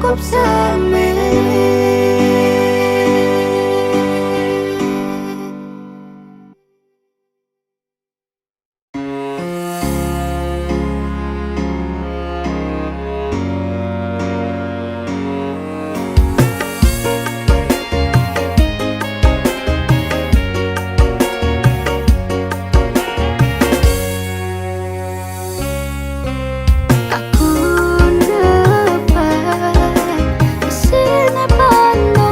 cukup sendiri. Aku dapat di sini penuh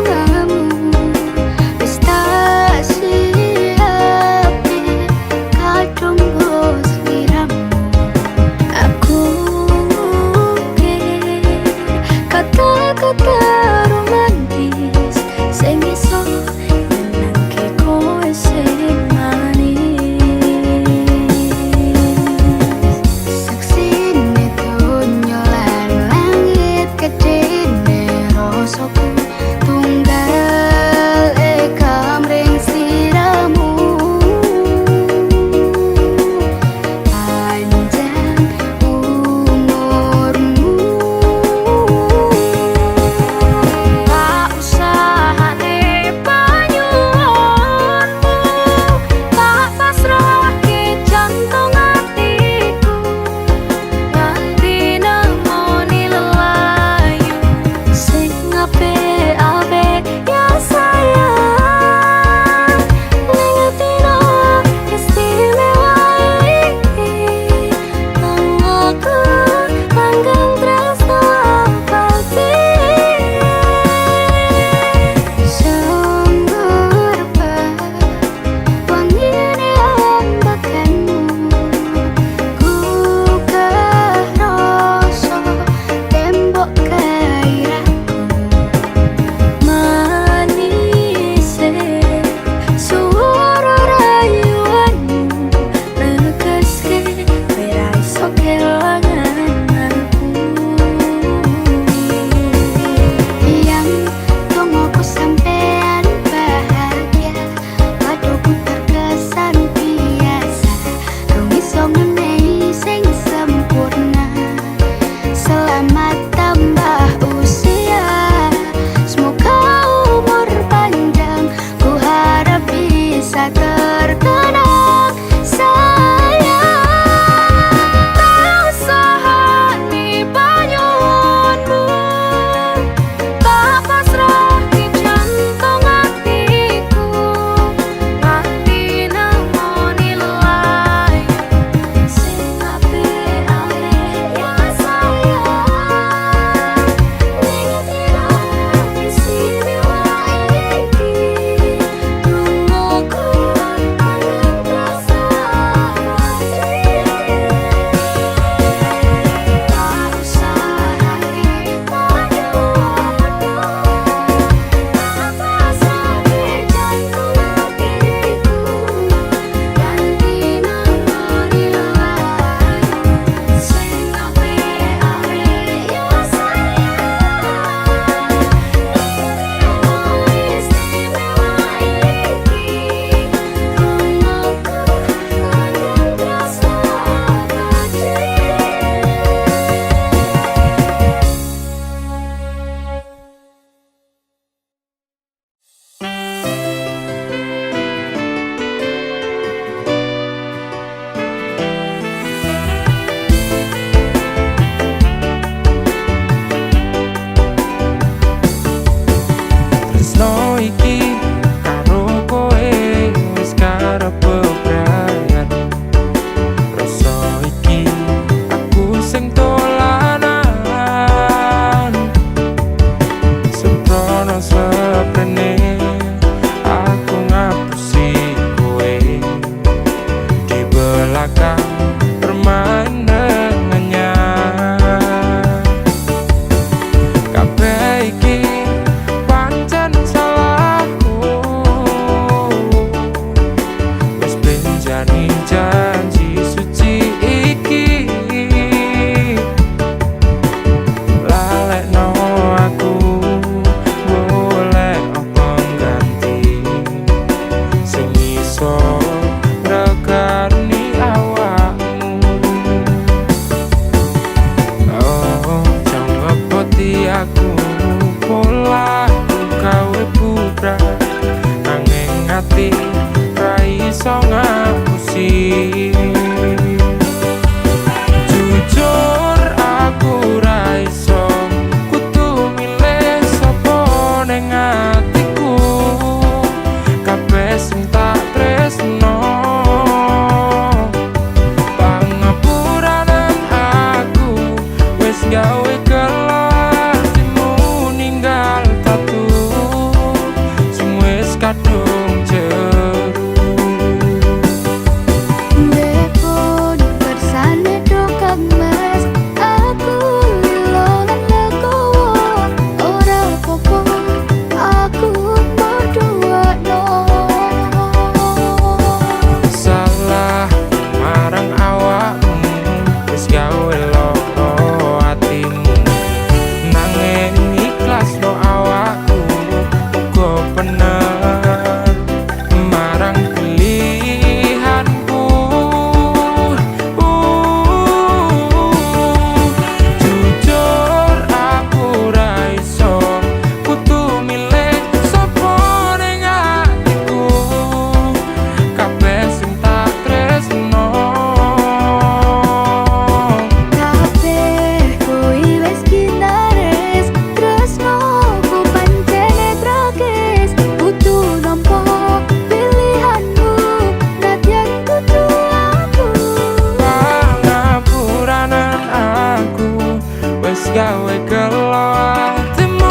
wis gawe gelo atimu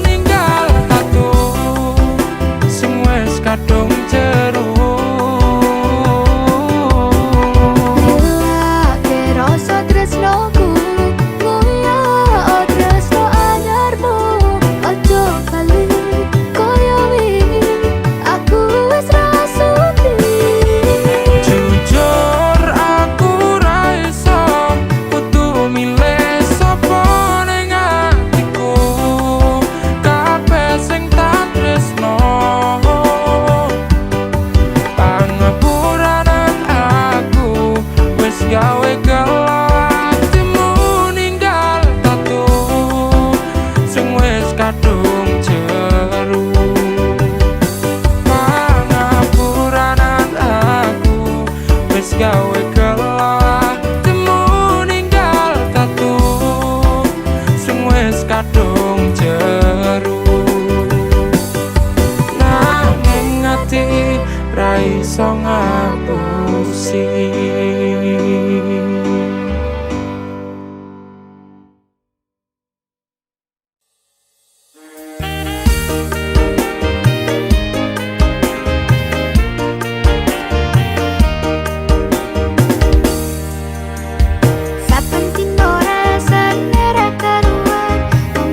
ninggal tatu sing wis kadung jero. Gawe gelo atimu ninggal tatu sing wis kadung jero. Pangapuranan aku wis gawe gelo atimu ninggal tatu sing wis kadung jero. Nanging ati ra iso ngapusi. Saben dino rasane ra karuan, wong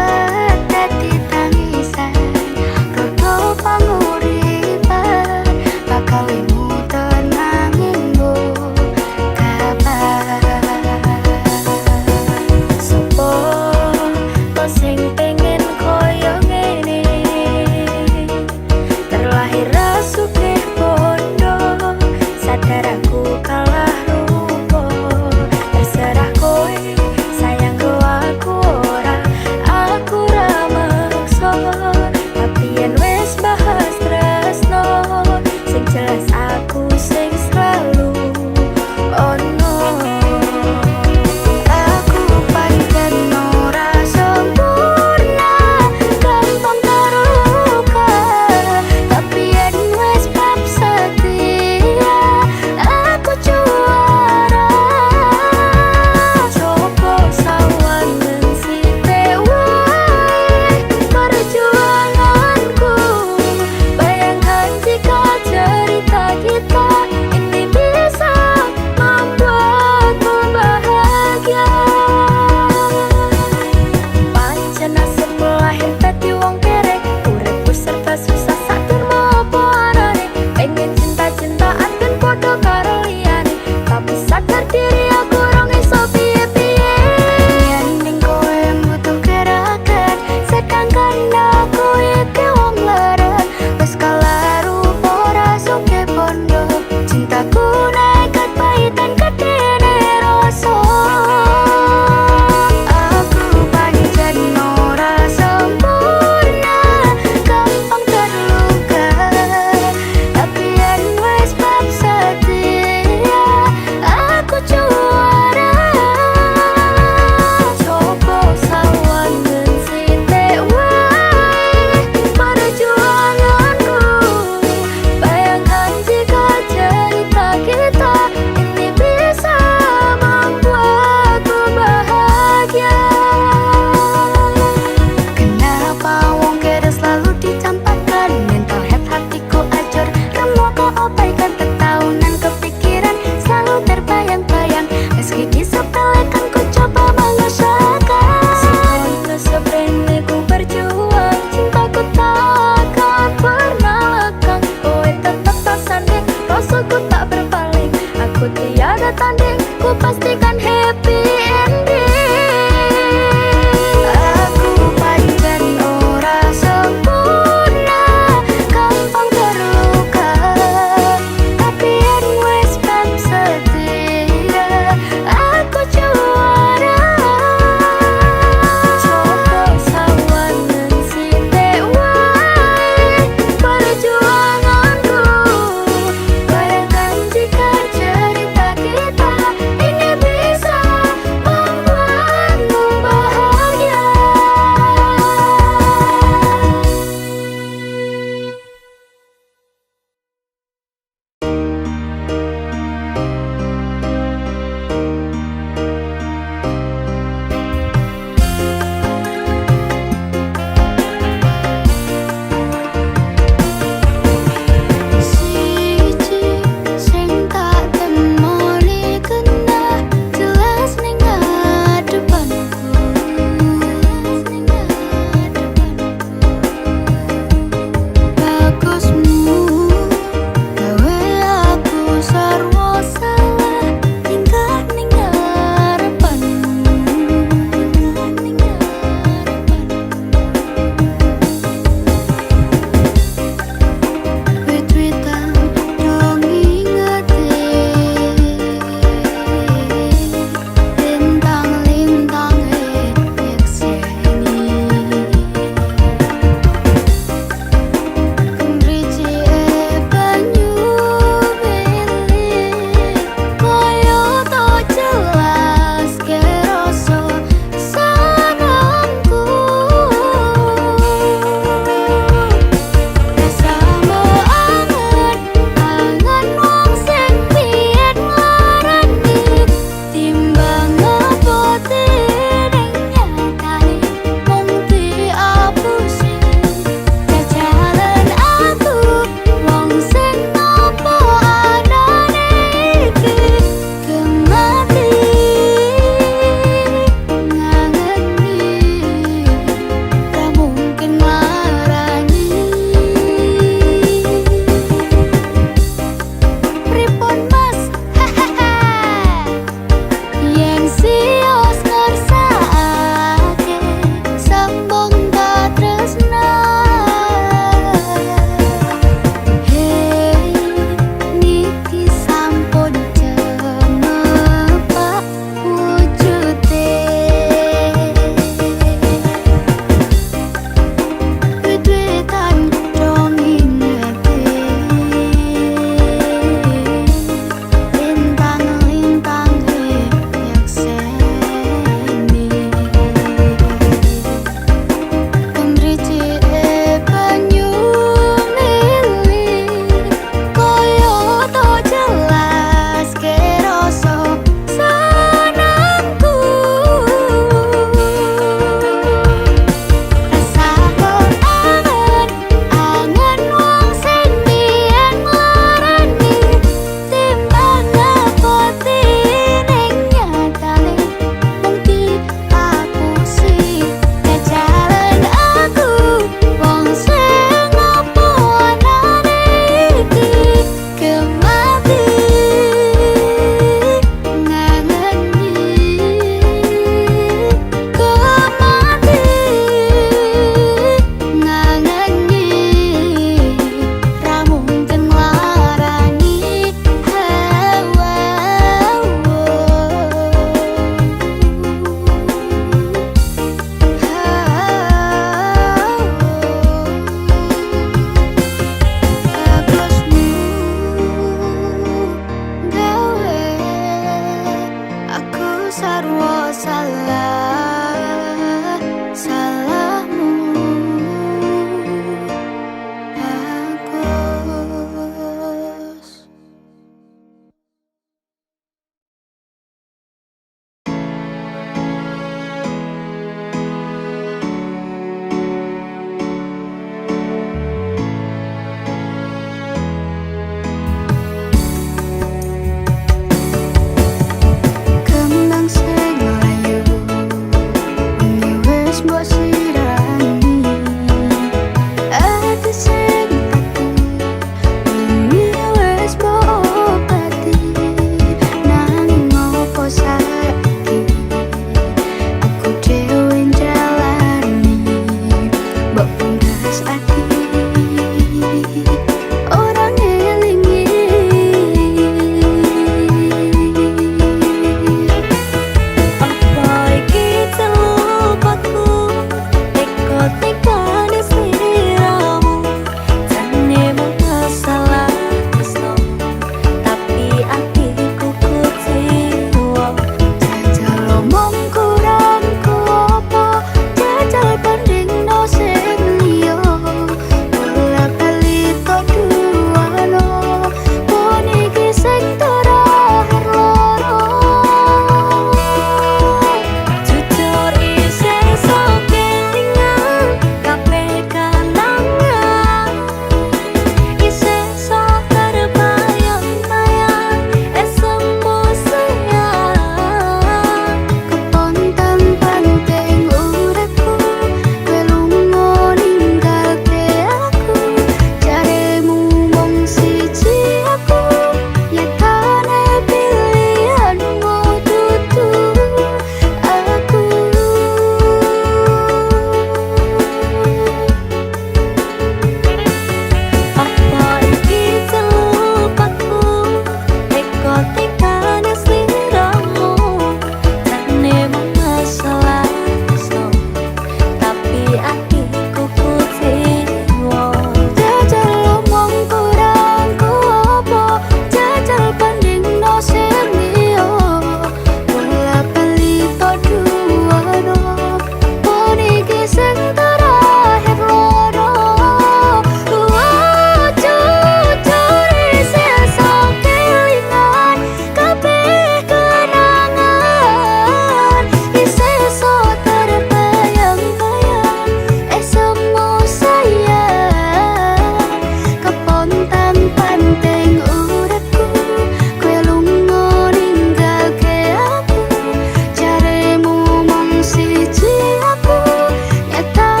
Nyata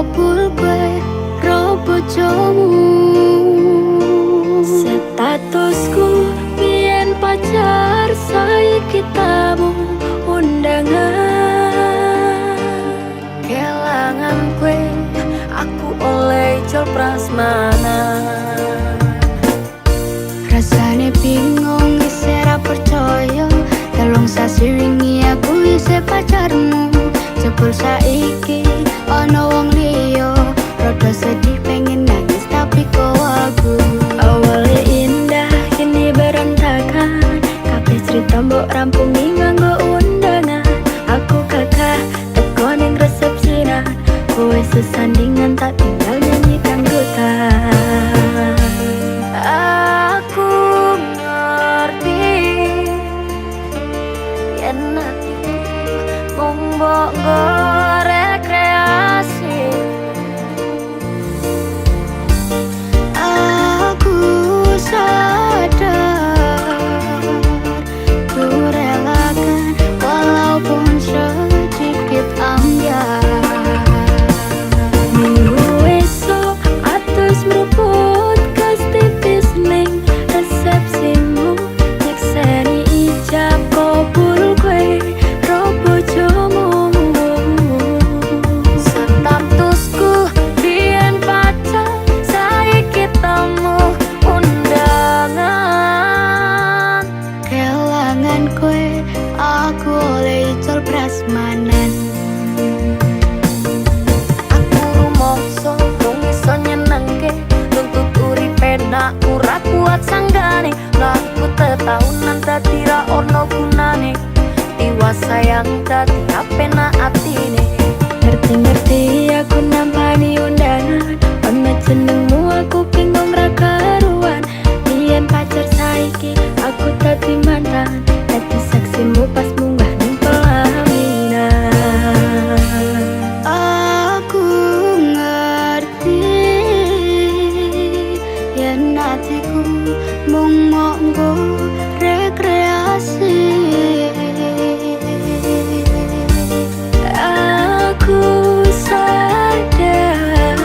kabul kowe ro bojomu. Statusku biyen pacar, saiki tamu undangan. Kelangan kowe aku oleh ijol prasmanan. Rasane bingung isih ra percaya, telung sasi wingi aku isih pacarmu. Jebul saiki ana wong liya, rada sedih pengen nangis tapi kok aku. Awalnya indah kini berantakan, kabeh cerita mbok rampungi nganggo undangan. Aku kakak teko ning resepsinan, kowe sesandingan tak tinggal nyanyi kanggotan. Aku ngerti yen hatiku mung mbok rekreasi. Aku sadar ku relakan walaupun sedikit ambiar. Minggu esok atus meruput kas tipis ning resepsimu, nyekseni ijab kabul kowe ro bojomu. Statusku biyen pacar, saiki tamu undangan. Kelangan kowe aku oleh ijol prasmanan. Aku rumangsa rung iso nyenengke, nuntut uripe nak ora kuat sanggane. Ngaku tetahunan dadi ra ono gunane, tiwas sayang dadi apenak atine. Ngerti-ngerti aku nampani undangan, ono jenengmu aku bingung ra karuan. Biyen pacar saiki aku dadi mantan, dadi saksimu pas munggah ning pelaminan. Aku ngerti yen hatiku mung monggo rekreasi. Aku sadar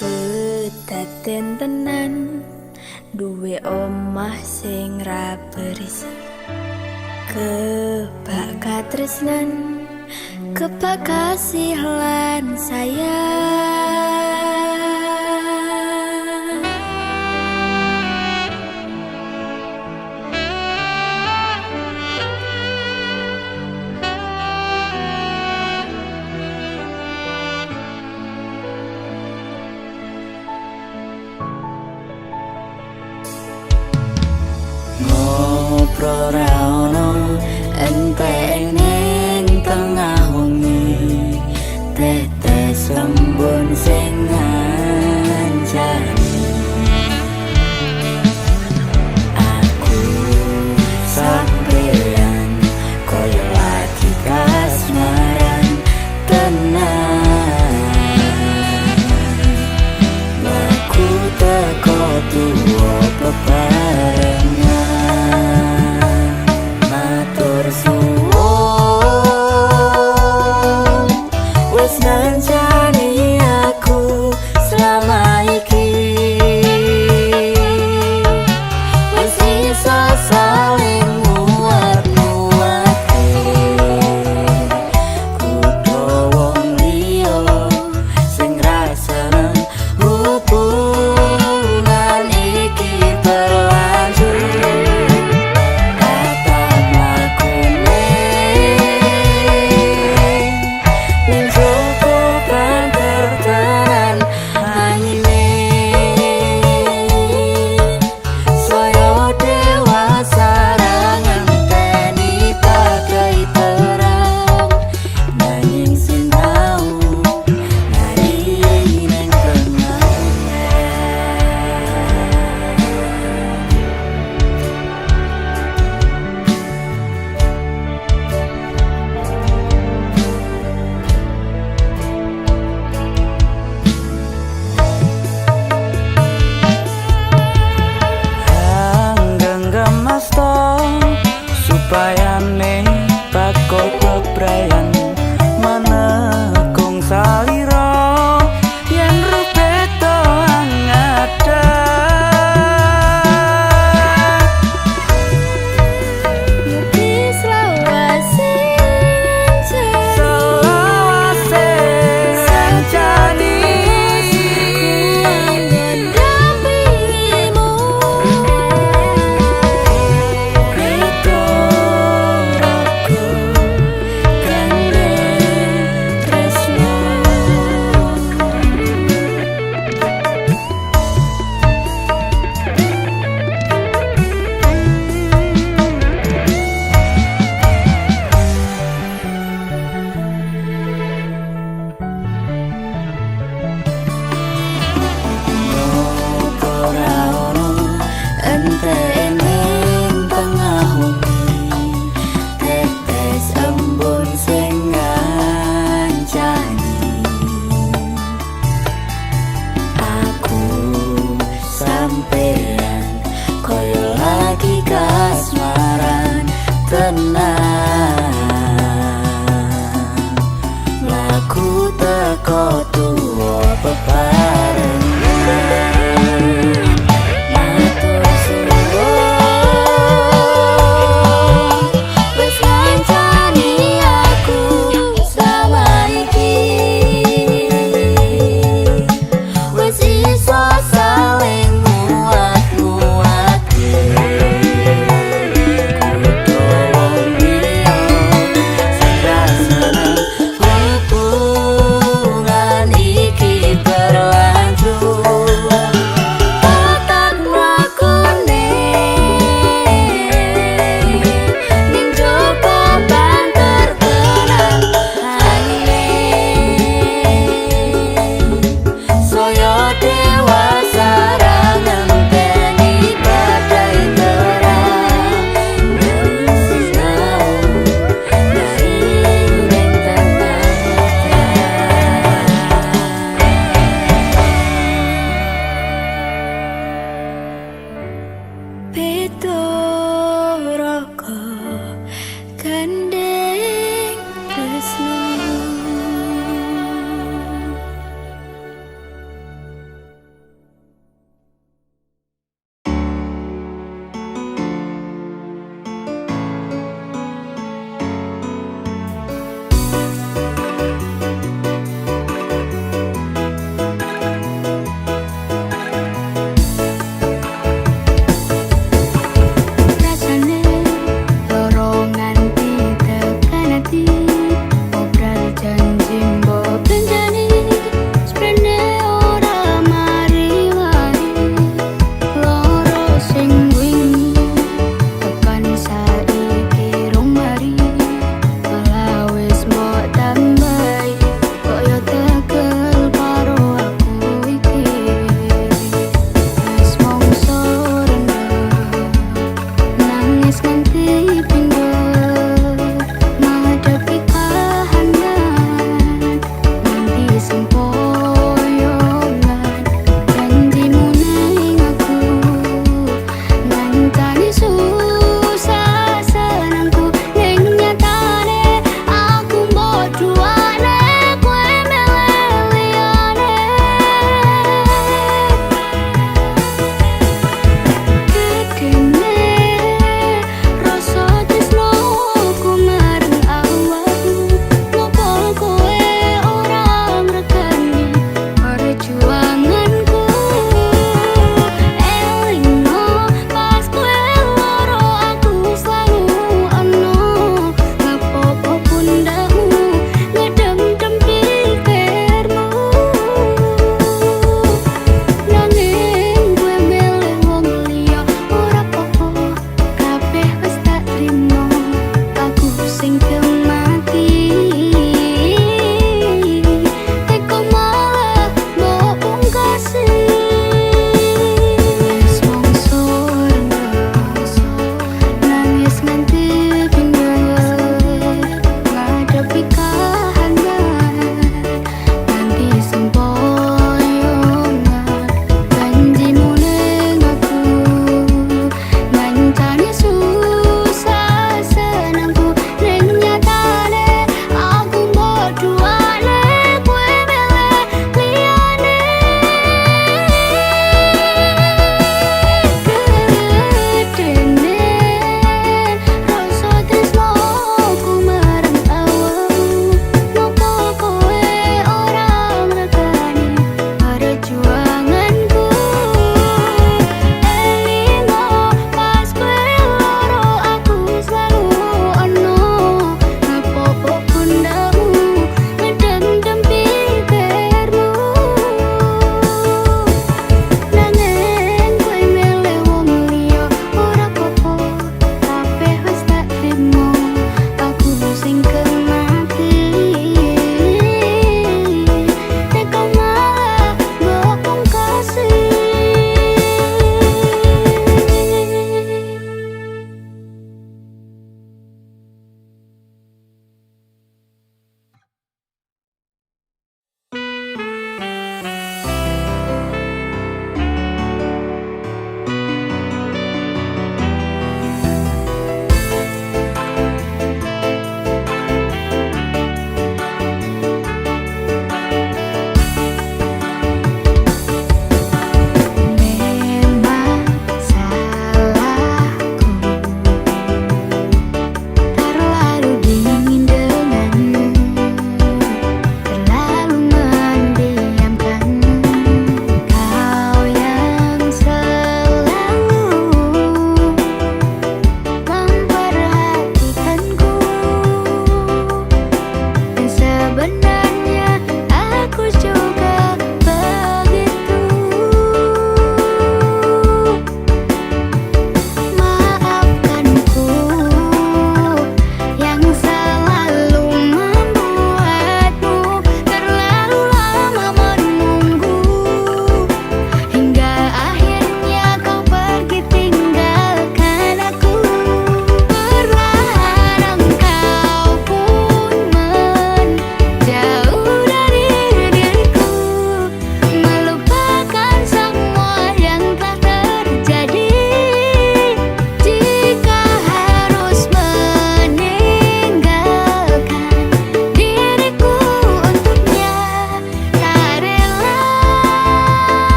Kedaden tenan duwe omah sing ra bersih, kebak katresnan, kebak kasih lan sayang. Ngobrol ra ono enteng ning tengah wengi, tetes embun sing ngancani aku sampeyan koyo lagi kasmaran tenan. ngancani aku selama iki. Wis iso saling nguat-nguatke, kudu wong liya sing ra seneng hubungan iki berlanjut. Kata mlakune ning joko banter tenan anyine, saya dewasa ra ngenteni pakai terang, nanging sinau nari ning tengah. Genggam masta supaya ning bakal bebrayan manekung salira yen rupe to angada. Mugi selawase sancani mendampingimu. Ridhoku gandeng tresno. Ora ono entene tengah wengi, tetes embun sing ngancani aku sampeyan koyo lagi kasmaran tenang. Laku teko tuwa bebarengan, matur suwun wis ngancani aku selama iki. Wis iso saling nguat-nguatke, kudu wong liya sing ra seneng hubungan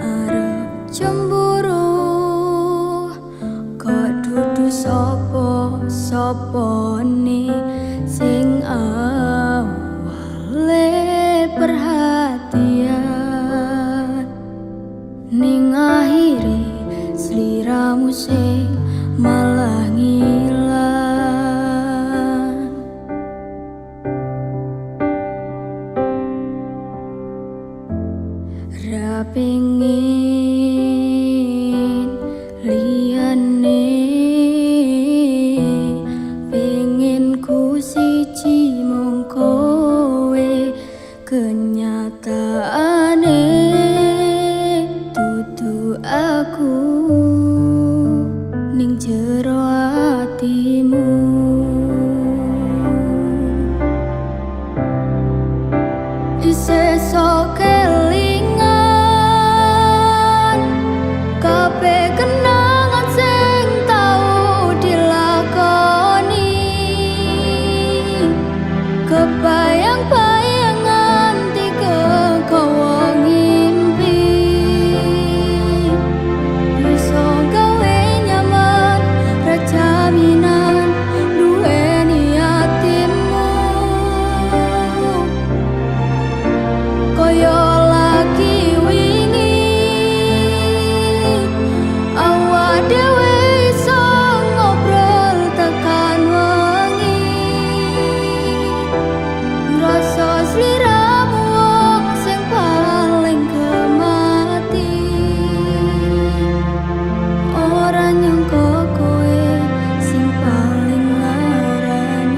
arep cemburu, kok dudu sapa-sapane sing awale perhatian, ning akhire sliramu sing malah ngilang. Ra pengin liyane, pengin ku siji mung kowe, kenyataane dudu aku ning jero atimu. Isih sok kelingan kabeh kenangan sing tau dilakoni, kebayang-bayang nganti kegawa ngimpi, iso gawe nyaman ra jaminan duweni atimu. Koyo lagi wingi awak dhewe iso ngobrol tekan wengi, ngrasa sliramu wong sing paling kemati, ora nyangka kowe sing paling larang.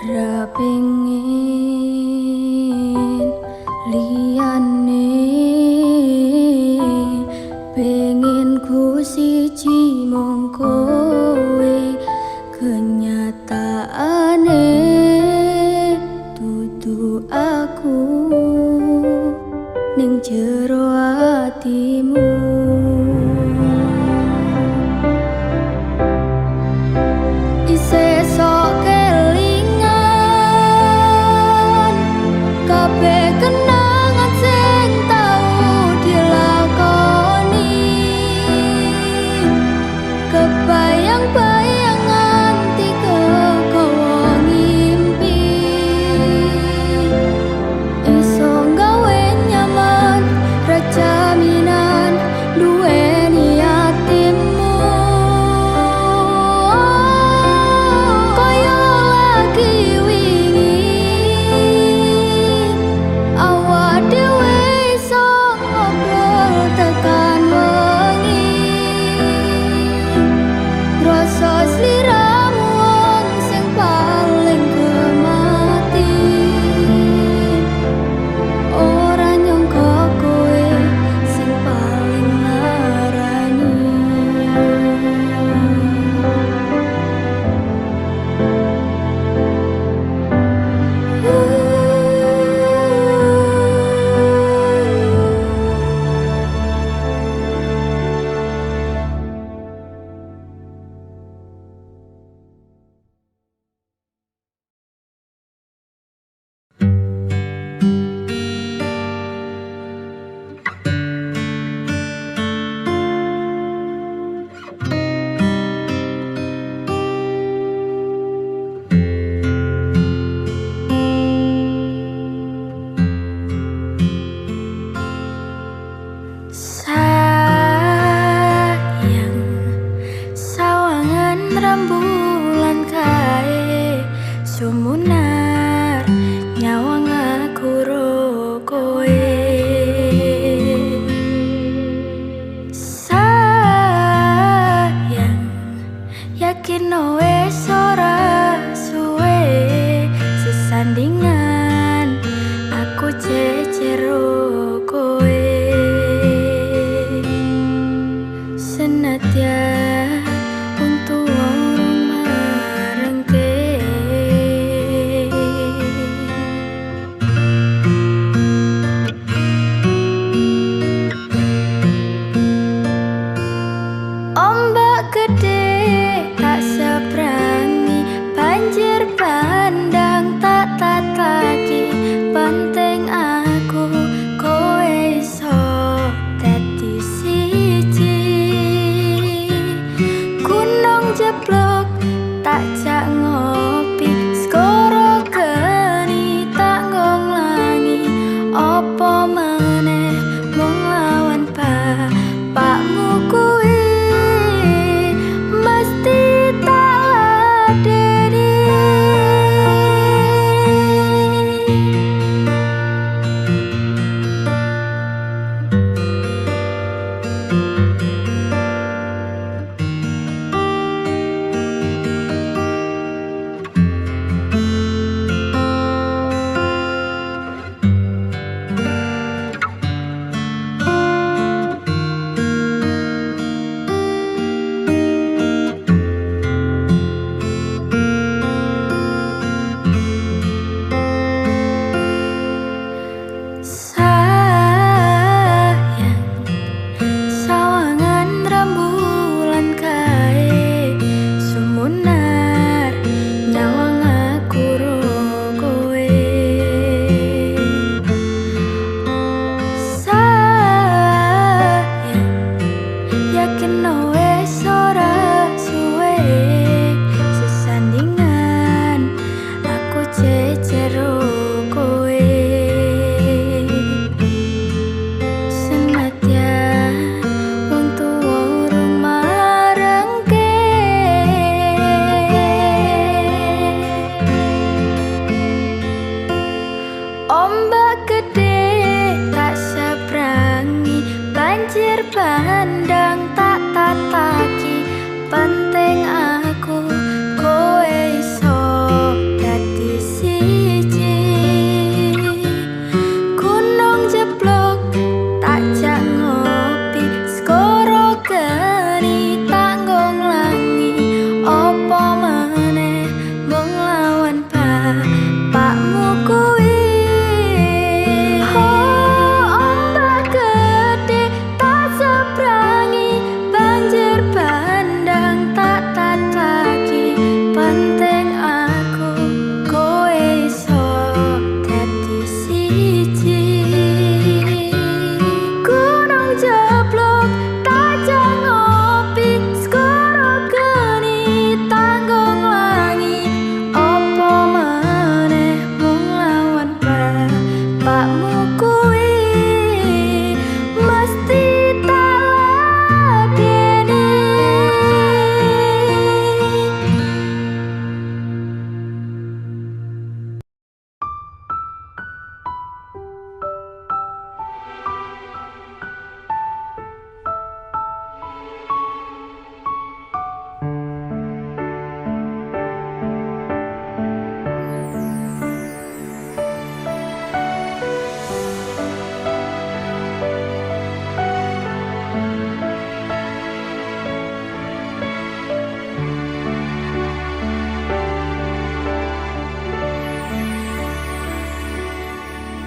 Ra pengin liyane, pengin ku siji mung kowe, kenyataane dudu aku ning jero atimu. Isih sok kelingan kabeh kenangan sing tau dilakoni, kebayang-bayang nganti kegawa Ombak gede tak seberangi, banjir bandang tak tataki. Penting aku kowe iso dadi siji. Gunung jeblok tak jak ngopi, skoro geni tak ngonglangi. Opo meneh mung lawan bapakmu kuwi.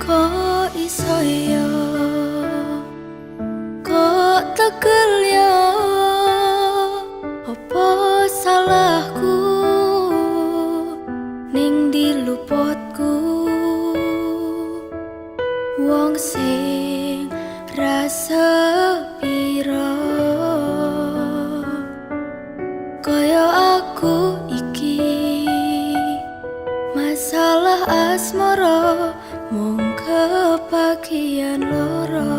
Kok iso yo, kok tegel yo, apa salahku ning diluputku. Wong sing rasa piro kaya aku iki, masalah asmara mung kebagian loro.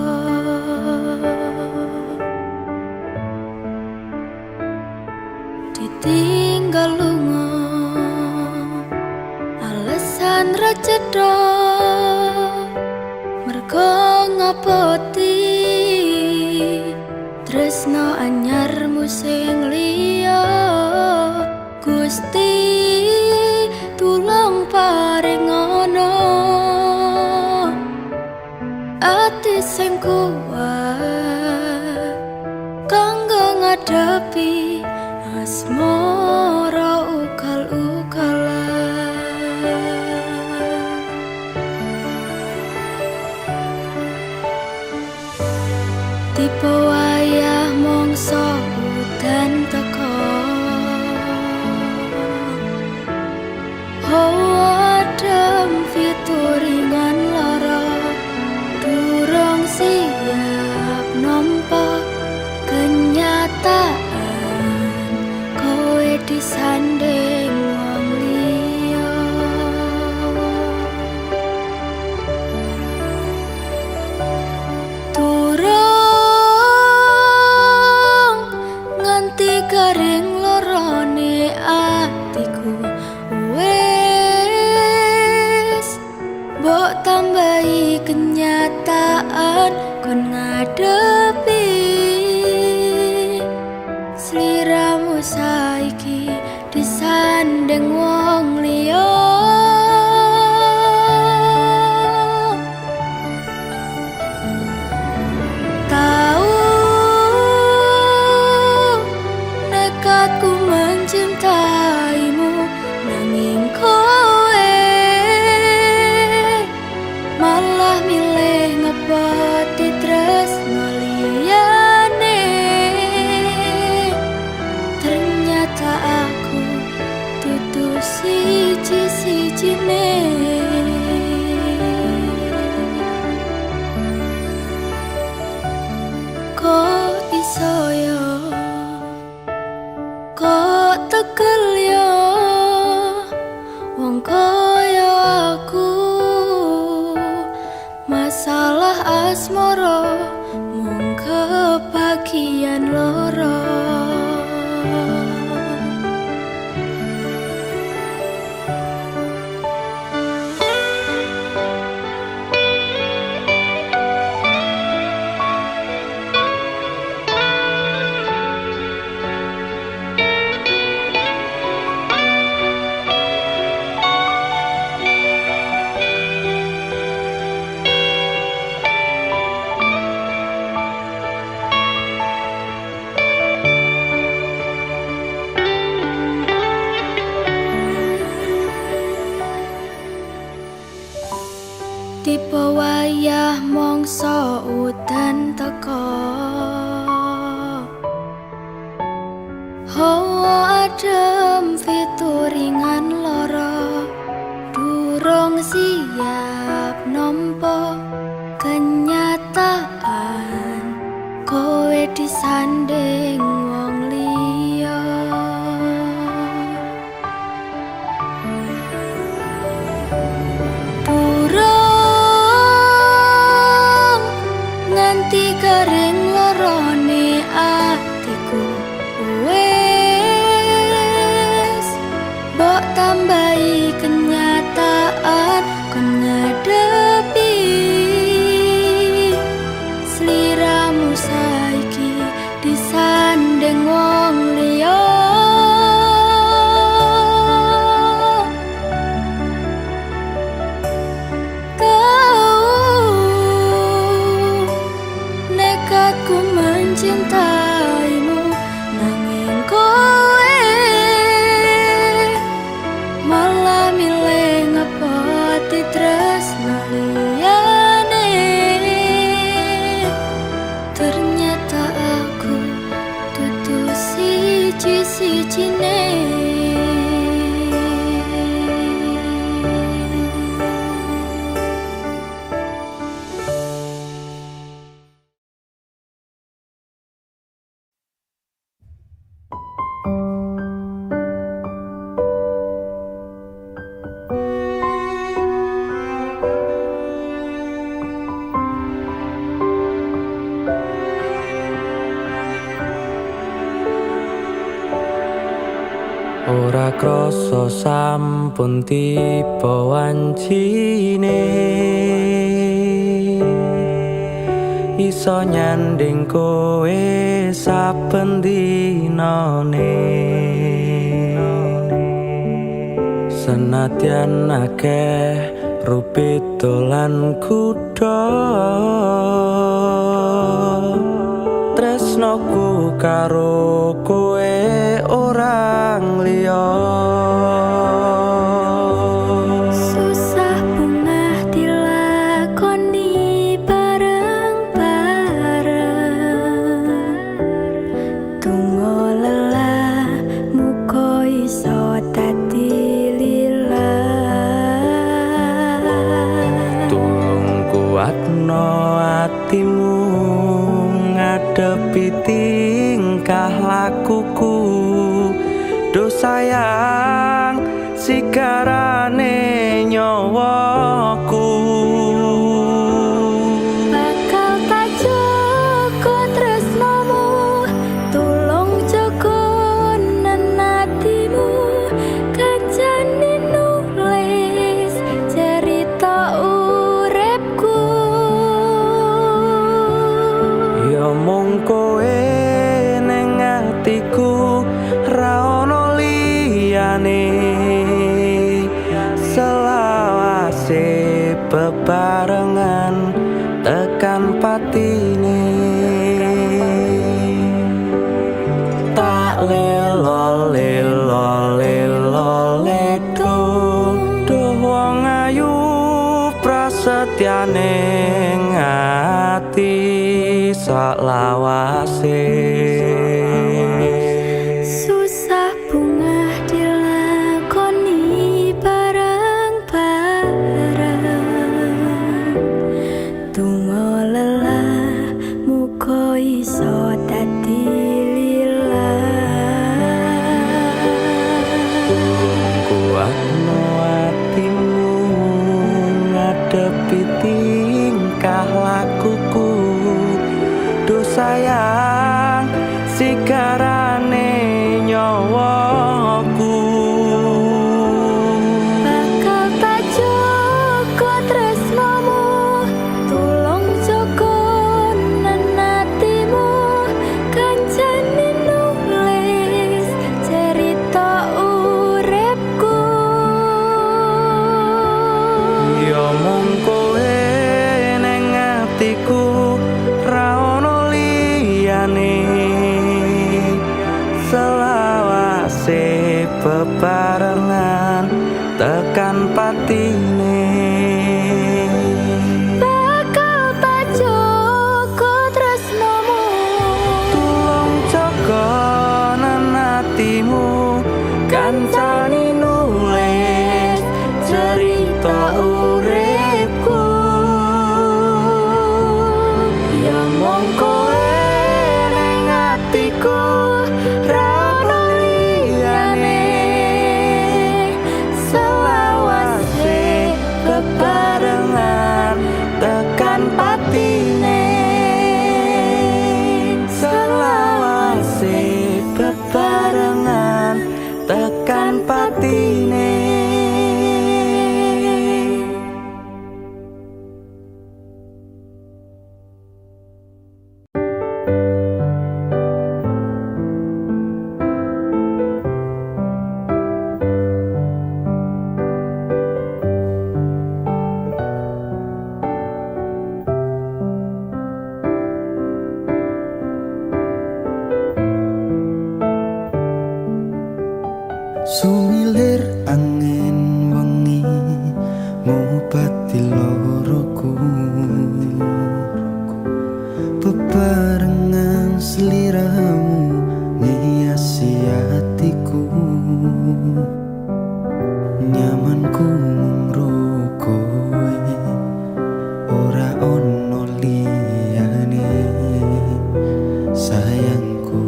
Ditinggal lunga alasan ra cetha, mergo ngapoti tresno anyarmu sing liya. Gusti tulung paringono ati sing kuat kanggo ngadepi asmara ugal-ugalan. Tipe wayah mongso udan teko, adem fituringan lara, durung siap nampa kenyataan. sandeng wong liya. Tahu nekatku mencintaimu, nanging kowe malah milih ngepoti tresno liyane. Ternyata aku dudu siji-sijine. Kok iso yo, kok tekel yo, wong koyo aku. Masalah asmara mung kebagian loro. Tipe wayah mangsa udan teka, hawa adem fituringan lara. Durung siap nampa kenyataan, kowe disanding wong liya. Nganti kering lorone atiku, wes mbok tambahi kenyataan kon ngadepi sliramu saiki disandeng wong liya. Nekatku mencintaimu, nanging kowe malah milih ngepoti tresno liyane. Ternyata aku dudu siji-sijine. Ora krasa sampun tiba wancine, iso nyanding kowe saben dinane. Senadyan akeh rupit dolan kuda, tresnoku karo kowe orang liya. Susah bungah dilakoni bareng-bareng, tunggu lelah muga iso dadi lillah. Tulung kuatno atimu ngadepi tingkah lakuku. Do sayang sigarane nyawaku. Bakal tak jaga tresnomu, tulung jaga nenatimu. Kancane nulis cerita uripku. Ya mung kowe ning atiku, ra ono liyane. bebarengan tekan patine. Tak lelo lelo lelo ledo duh wong ayu prasetyane ngati saklawase. Susah bunga dilakoni bareng-bareng, donga lelah muga iso dadi lillah. Kuatno atimu ngadepi tingkah lakuku, duh sayang sigarane nyawaku. Bakal tak jaga tresnamu, tulung jaga nenatimu, kancane nulis cerita uripku. Ya mung kowe ning atiku, ra ono liyane. Selawase bebarengan tekan patine. Bakal tak jaga tresnamu, Tulung jaga nenatimu, kancane nulis cerita uripku. Ya mung kowe ning atiku, ra ono liyane. Selawase bebarengan tekan patine. Selawase bebarengan tekan patine. Sumilir angin wengi ngobati loroku, bebarengan sliramu ngiasi hatiku. Nyamanku mung kowe, ora ono liyane. Sayangku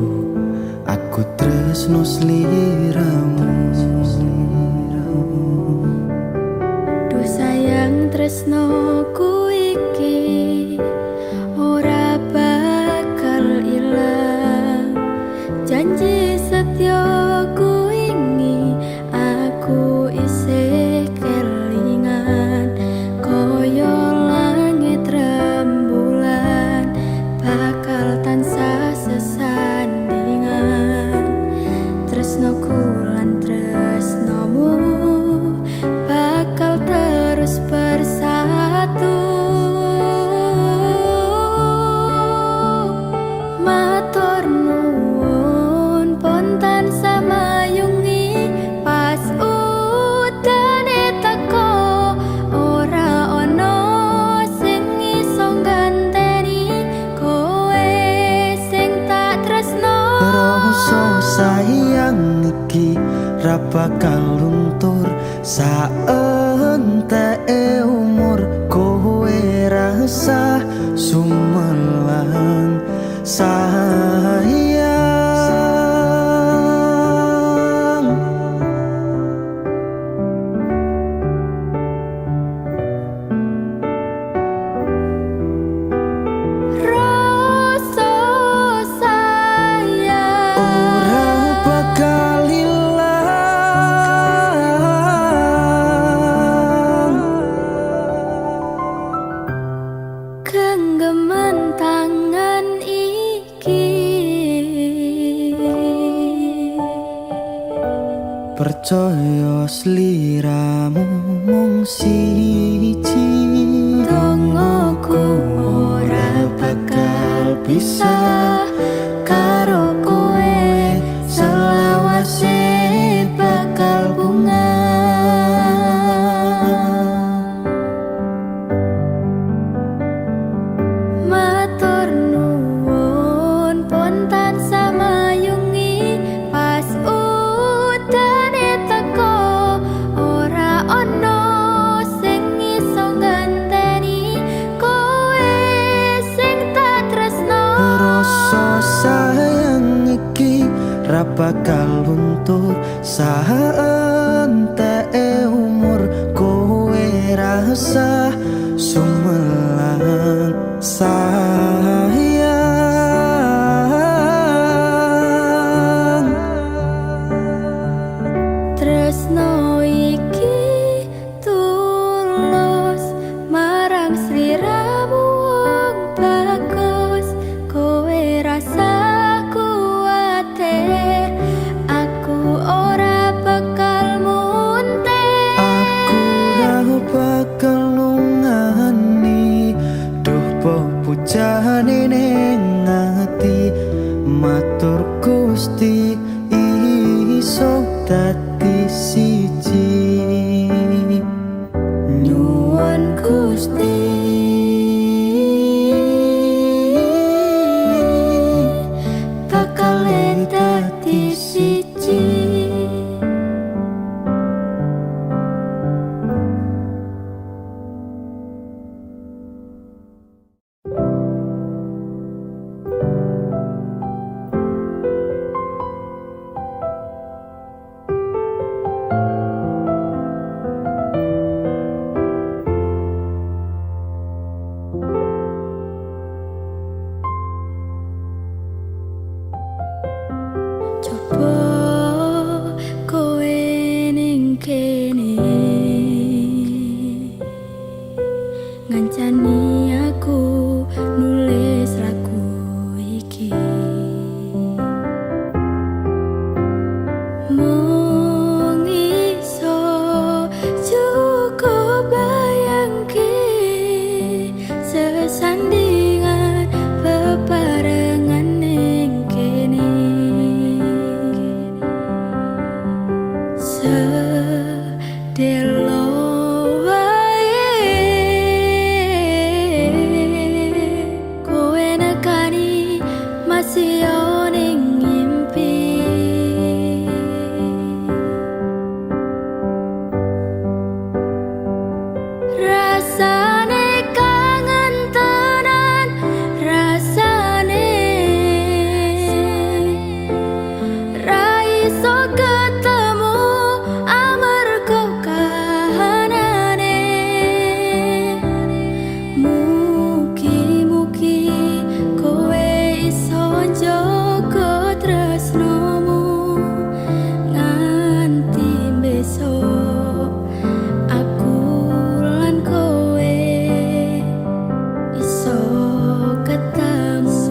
aku tresno sliramu. duh sayang tresnoku iki ora bakal ilang. Janji setyaku ini aku isih kelingan, koyo langit rembulan bakal tansah sesandingan. Tresnoku lan tresnomu bakal terus bersatu. Matur nuwun pun tansah mayungi pas udane teko, ora ono sing iso ngganteni kowe sing tak tresno. Rasa sayang iki ra bakal luntur saenteke umur. Kowe rasa sumelang sayang. Rasa sayang Ora bakal ilang. genggaman tangan iki. Percaya sliramu mung siji. bisa karo kowe selawase bakal bunga. Matur nuwun pun tansah mayungi pas udane teko ora ono sing iso ngenteni kowe sing tak tresno. Rasa sayang iki ra bakal luntur saenteke umur kowe rasa sumelang sayang. Tresno iki tulus marang sliramu wong bagus. Kowe rasa kuwatir aku ora bakal munte. Aku ra bakal lungani duh pujane ning ati. Matur Gusti iso dadi siji. Nyuwun Gusti bakal dadi siji. Coba kowe ning kene ngancani aku nulis lagu iki. Mung iso cukup bayangke sesandingan bebarengan ning kene. Sedelo wae kowe nekani masih ning ngimpi. Rasane kangen tenan rasane ra iso ketemu amarga kahanane. Mugi-mugi kowe iso njaga tresnomu nganti besok aku lan kowe iso ketemu.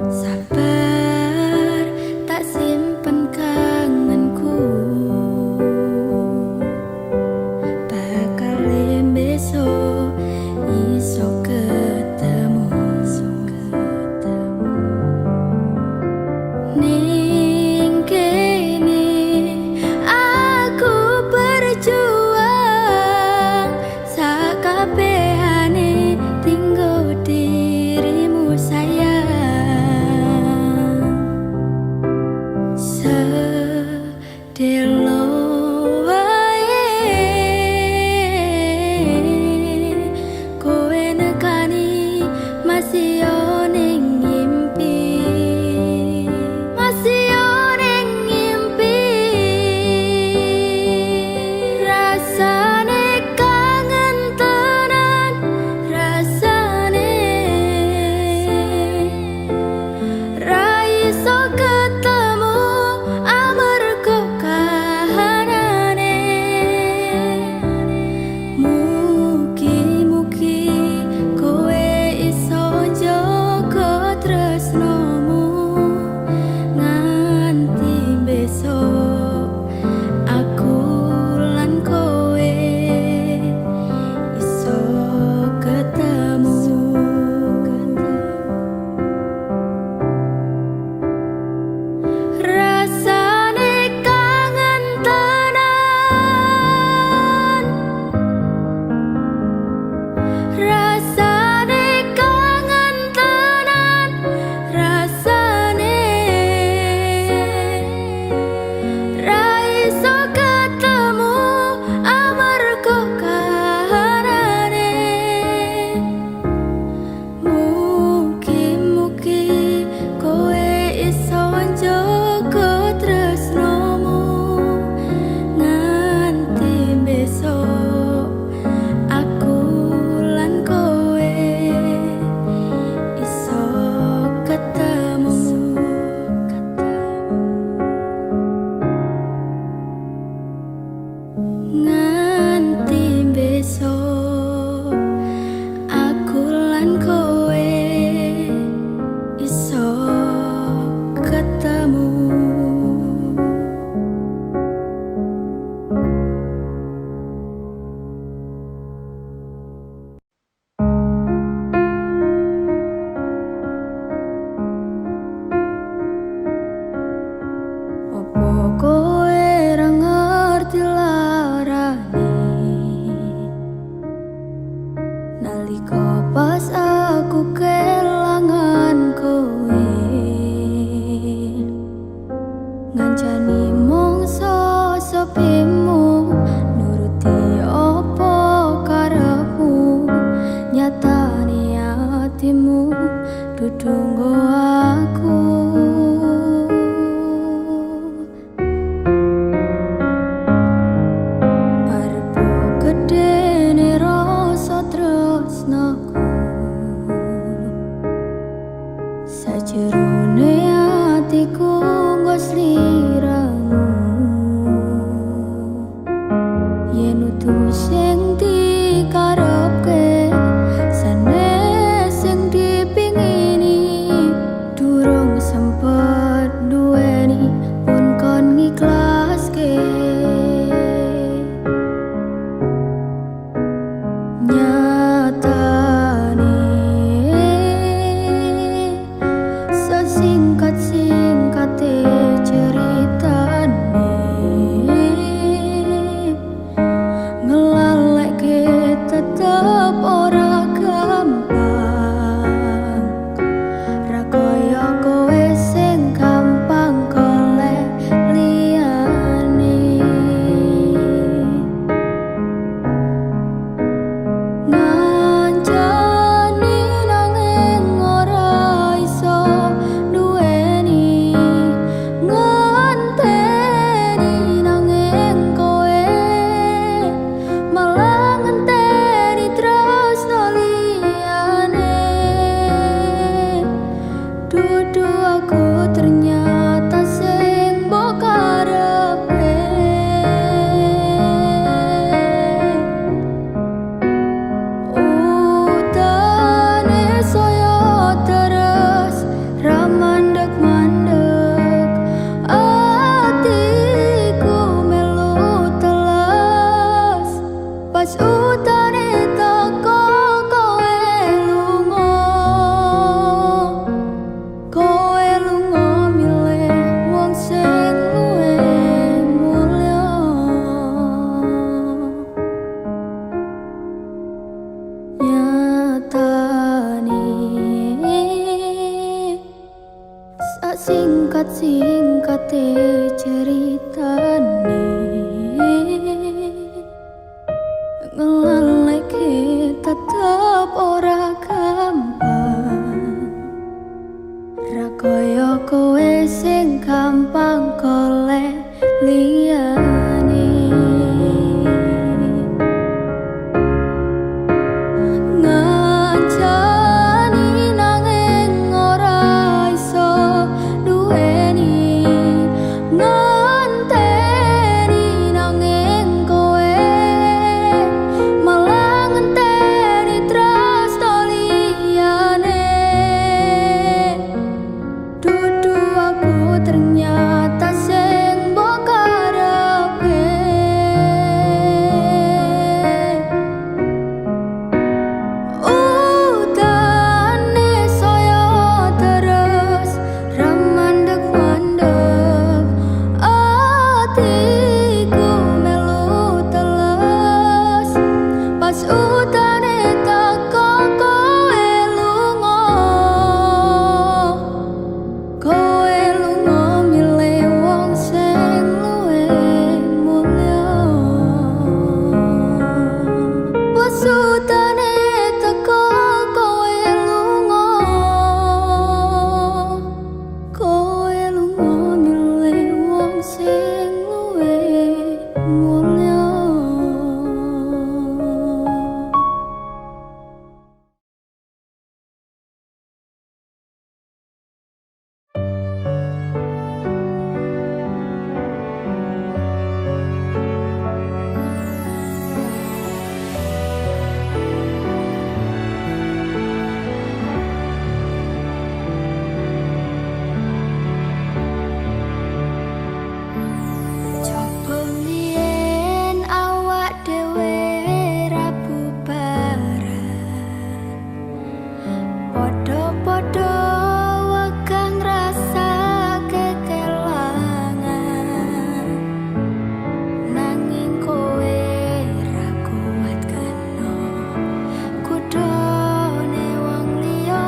Sabar tak simpen kangenku, bakal besok iso ketemu. Ning kene aku berjuang sakabehane tinggo dirimu sayang. jerone atiku nggo sliramu yen utuh sing dikarepke sanes sing dipingini durung sempet duweni pun kon ngiklaske nyatane sesingkat-singkate ceritane ngelalekke tetep ora gampang ra kaya kowe sing gampang golek liyane ngancani nanging ora iso duweni ngenteni nanging kowe malah ngenteni tresno liyane dudu aku ternyata sing mbok karepe utane saya terus ra mandeg-mandeg atiku melu teles pas utane teko kowe lunga milih wong sing luwih mulya nyatane singkat-singkate ceritane ngelalekke tetep ora gampang ra kaya kowe sing gampang golek liyane ngancani nanging ora iso duweni ngenteni nanging kowe malah ngenteni tresno liyane dudu aku ternyata sing mbok karepe utane saya terus ra mandeg-mandeg atiku melu teles pas utane teko kowe lunga milih wong sing luwih mulya pas utane teko kowe lunga milih wong sing luwih mulya. Coba mien awak dhewe ra bubaran padha-padha wakang rasa kekelangan nanging kowe ra kuat kena kudune wong liya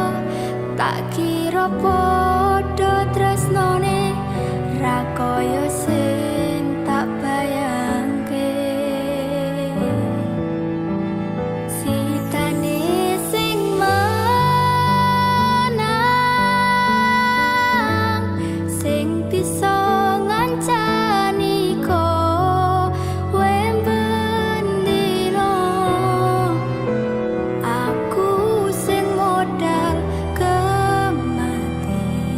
tak kira padha tresnane ra kaya sing tak bayangke sitane sing menang sing bisa ngancani kowe bendino aku sing modal kematian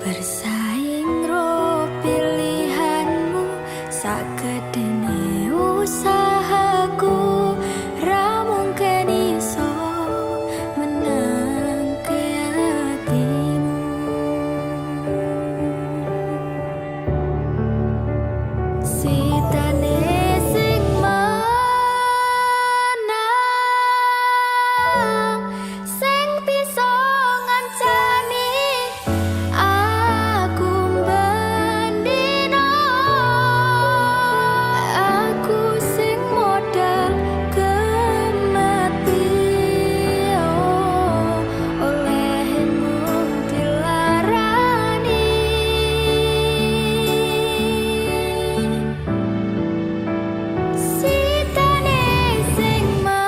bersaing ro pilihanmu sakedene usahaku ra mungkin iso menangke hatimu sitane sing menang sing bisa ngancani aku mbendino aku sing modal kemati olehmu dilarani sitane sing menang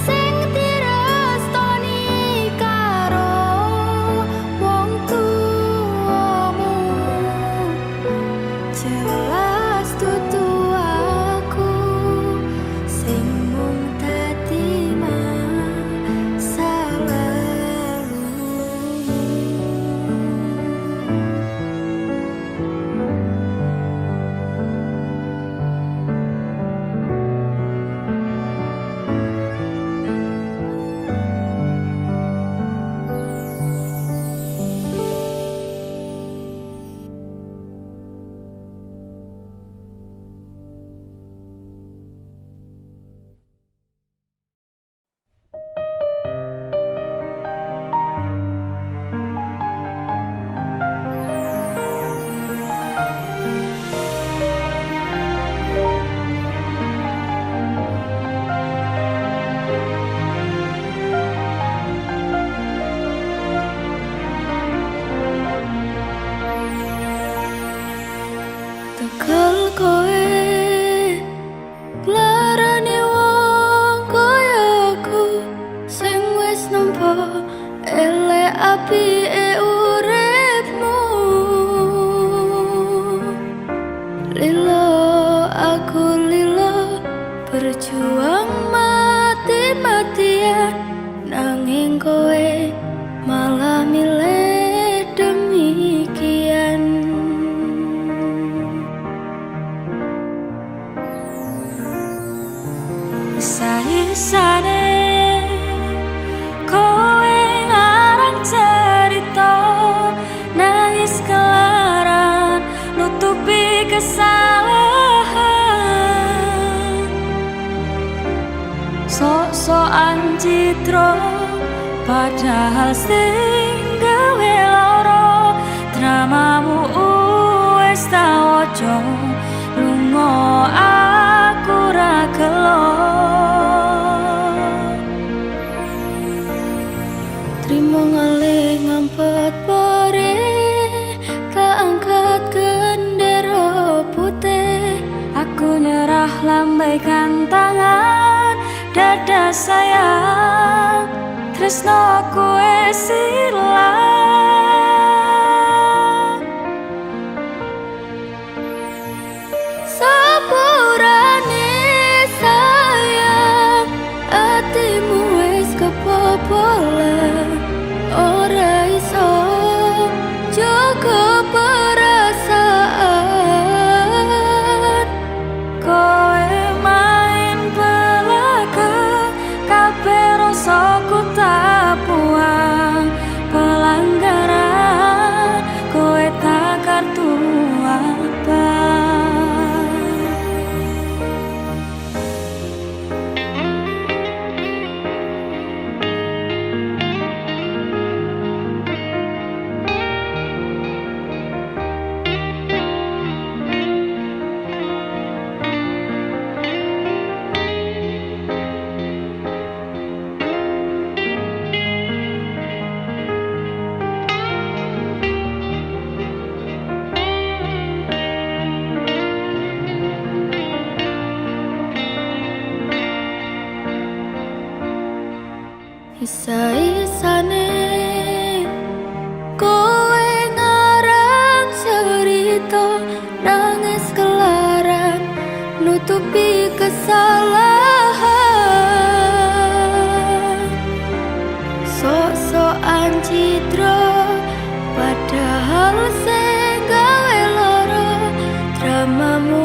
sing direstoni karo wong tuamu jelas dudu aku sing mung dadi tekel kowe larane wong kaya aku sing wis nampa elek apike uripmu lilo aku lilo berjuang mati-matian nanging kowe malah milih demikian Sane kowe ngarang cerita nangis kelaran nutupi kesalahan sok-sokan citra padahal sing gawe lara dramamu wis tak waca lunga aku ra gelo trimo ngalih ngampet pore tak angkat gendera putih aku nyerah lambaikan tangan dada sayang tresnoku wis ilang sepurane sayang atimu wis kebobolan ora iso jaga perasaan kowe main belaka kabeh rasaku tak buang pelanggaran kowe tak kartu apa isa-isane kowe ngarang cerita nangis kelaran nutupi kesalahan lan citra, padahal sing gawe loro dramamu